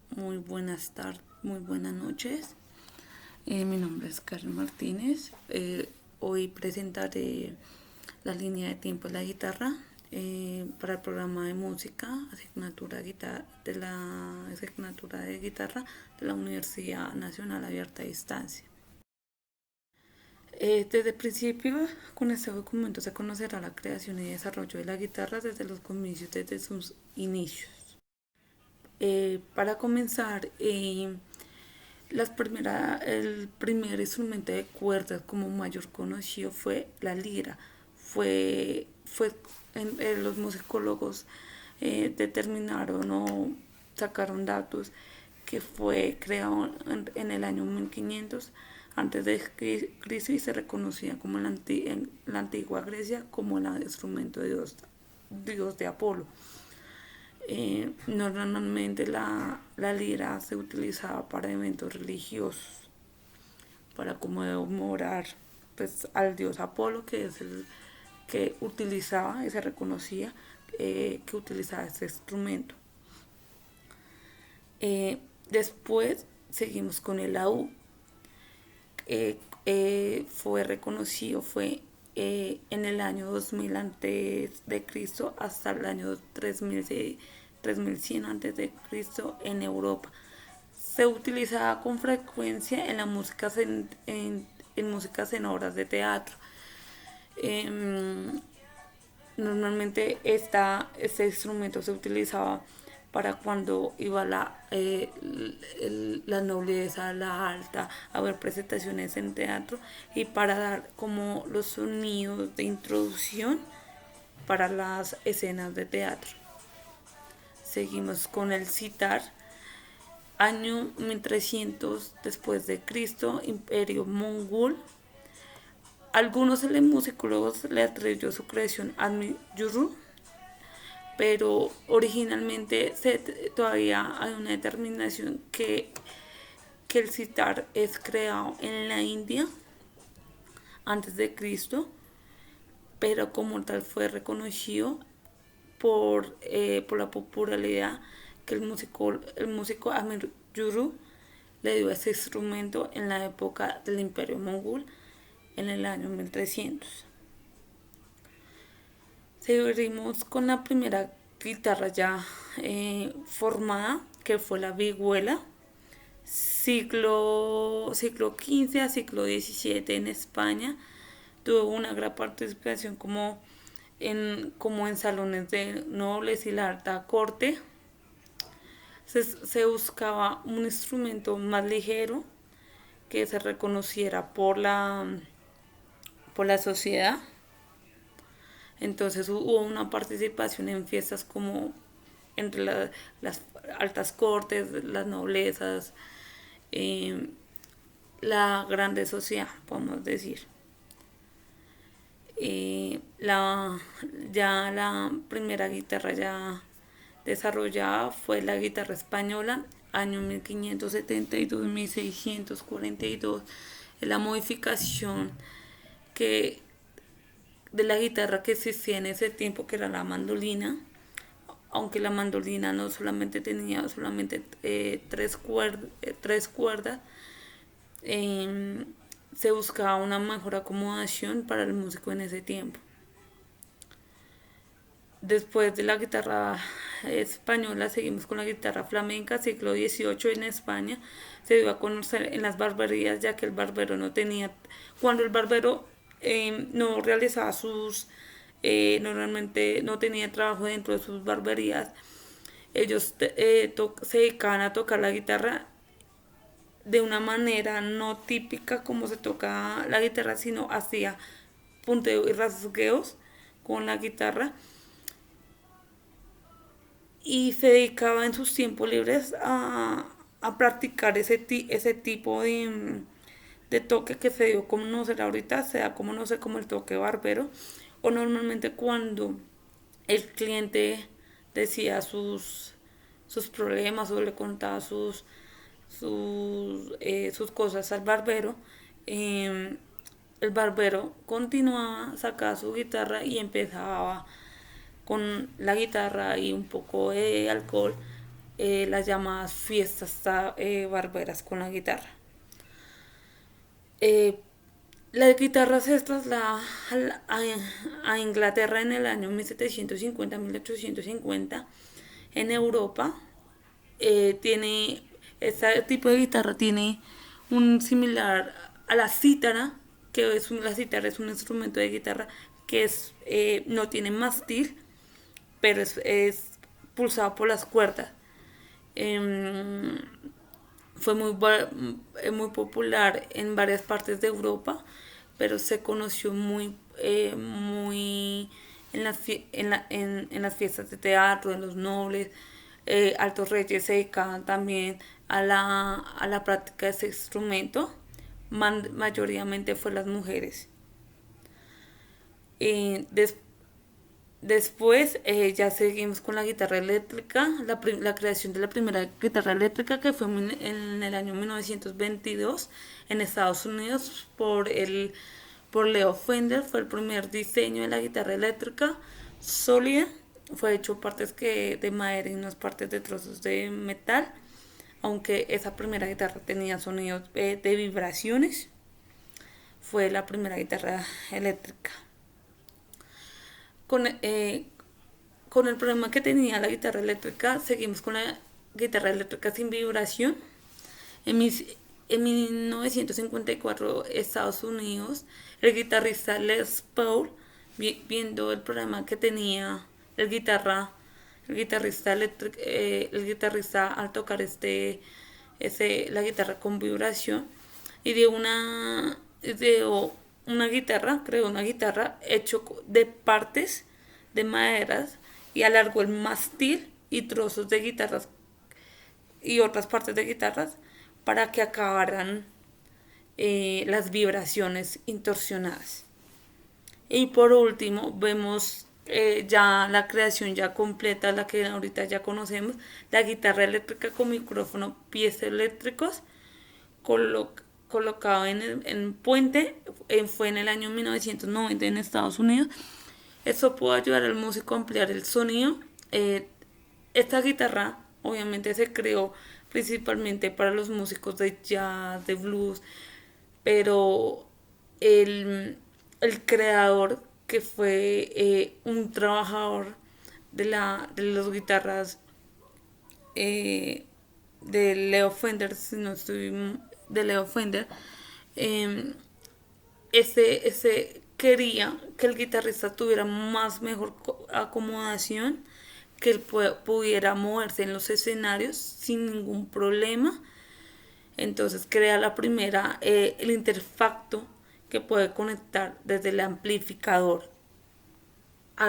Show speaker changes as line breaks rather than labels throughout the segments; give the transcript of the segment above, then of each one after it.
Muy buenas tardes, muy buenas noches. Mi nombre es Karen Martínez. Hoy presentaré la línea de tiempo de la guitarra para el programa de música, de la asignatura de guitarra de la Universidad Nacional Abierta a Distancia. Desde el principio, con este documento se conocerá la creación y desarrollo de la guitarra desde los comicios, desde sus inicios. Para comenzar, el primer instrumento de cuerdas como mayor conocido fue la lira. Los musicólogos determinaron o sacaron datos que fue creado en el año 1500 antes de Cristo y se reconocía como en la antigua Grecia como el instrumento de Dios de Apolo. Normalmente la lira se utilizaba para eventos religiosos, para conmemorar pues, al dios Apolo, que es el que utilizaba y se reconocía que utilizaba este instrumento. Después seguimos con el laúd. Fue reconocido, en el año 2000 antes de Cristo hasta el año 3100 antes de Cristo en Europa. Se utilizaba con frecuencia en la música en músicas en obras de teatro. Normalmente este instrumento se utilizaba para cuando iba la nobleza, la alta, a ver presentaciones en teatro y para dar como los sonidos de introducción para las escenas de teatro. Seguimos con el sitar. Año 1300 después de Cristo, Imperio Mongol. Algunos musicólogos le atribuyó su creación a Yuru, pero originalmente todavía hay una determinación que el sitar es creado en la India antes de Cristo, pero como tal fue reconocido por la popularidad que el músico Amir Yuru le dio a ese instrumento en la época del Imperio Mongol en el año 1300. Seguimos con la primera guitarra ya formada, que fue la vihuela, siglo XV a siglo XVII en España. Tuvo una gran participación como en salones de nobles y la alta corte. Se buscaba un instrumento más ligero que se reconociera por la sociedad. Entonces hubo una participación en fiestas como entre las altas cortes, las noblezas, eh, la grande sociedad, podemos decir. La primera guitarra ya desarrollada fue la guitarra española, año 1572-1642. La modificación que de la guitarra que existía en ese tiempo, que era la mandolina, aunque la mandolina no solamente tenía tres cuerdas, eh, se buscaba una mejor acomodación para el músico en ese tiempo. Después de la guitarra española, seguimos con la guitarra flamenca, siglo XVIII en España. Se dio a conocer en las barberías, ya que el barbero no tenía, cuando el barbero no realizaba normalmente no tenía trabajo dentro de sus barberías, ellos se dedicaban a tocar la guitarra de una manera no típica como se toca la guitarra, sino hacía punteo y rasgueos con la guitarra y se dedicaba en sus tiempos libres a practicar ese tipo de toque que se dio como no sé ahorita, se da como no sé como el toque barbero, o normalmente cuando el cliente decía sus problemas o le contaba sus cosas al barbero, eh, el barbero continuaba, sacaba su guitarra y empezaba con la guitarra y un poco de alcohol las llamadas fiestas barberas con la guitarra. Eh, la guitarra se traslada a Inglaterra en el año 1750-1850. En Europa tiene este tipo de guitarra tiene un similar a la cítara, la cítara es un instrumento de guitarra que no tiene mástil, pero es pulsado por las cuerdas. Em, Fue muy popular en varias partes de Europa, pero se conoció muy en las fiestas de teatro, en los nobles. Altos reyes se dedicaban también a la práctica de ese instrumento. Mayoritariamente fue las mujeres. Eh, des- Después ya seguimos con la guitarra eléctrica, la creación de la primera guitarra eléctrica que fue en el año 1922 en Estados Unidos por Leo Fender. Fue el primer diseño de la guitarra eléctrica sólida. Fue hecho de madera y unas partes de trozos de metal, aunque esa primera guitarra tenía sonidos de vibraciones. Fue la primera guitarra eléctrica. Con, eh, con el problema que tenía la guitarra eléctrica, seguimos con la guitarra eléctrica sin vibración. En, mis, en 1954, Estados Unidos, el guitarrista Les Paul, viendo el problema que tenía el guitarrista al tocar la guitarra con vibración, y creó una guitarra hecho de partes de maderas y alargó el mástil y trozos de guitarras y otras partes de guitarras para que acabaran las vibraciones distorsionadas. Y por último vemos ya la creación ya completa, la que ahorita ya conocemos, la guitarra eléctrica con micrófono, pies eléctricos, colo colocado en puente. Fue en el año 1990 en Estados Unidos. Eso puede ayudar al músico a ampliar el sonido. Esta guitarra obviamente se creó principalmente para los músicos de jazz, de blues, pero el creador, que fue un trabajador de las guitarras eh, de Leo Fender, si no estoy de Leo Fender, eh, ese quería que el guitarrista tuviera mejor acomodación, que él pudiera moverse en los escenarios sin ningún problema. Entonces crea el interfacto que puede conectar desde el amplificador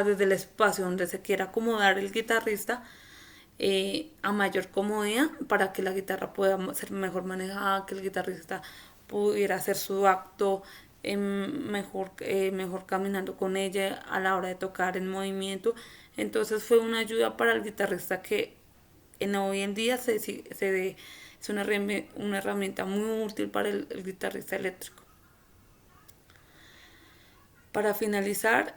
desde el espacio donde se quiera acomodar el guitarrista a mayor comodidad, para que la guitarra pueda ser mejor manejada, que el guitarrista pudiera hacer su acto mejor caminando con ella a la hora de tocar en movimiento. Entonces fue una ayuda para el guitarrista que hoy en día es una herramienta muy útil para el guitarrista eléctrico. Para finalizar,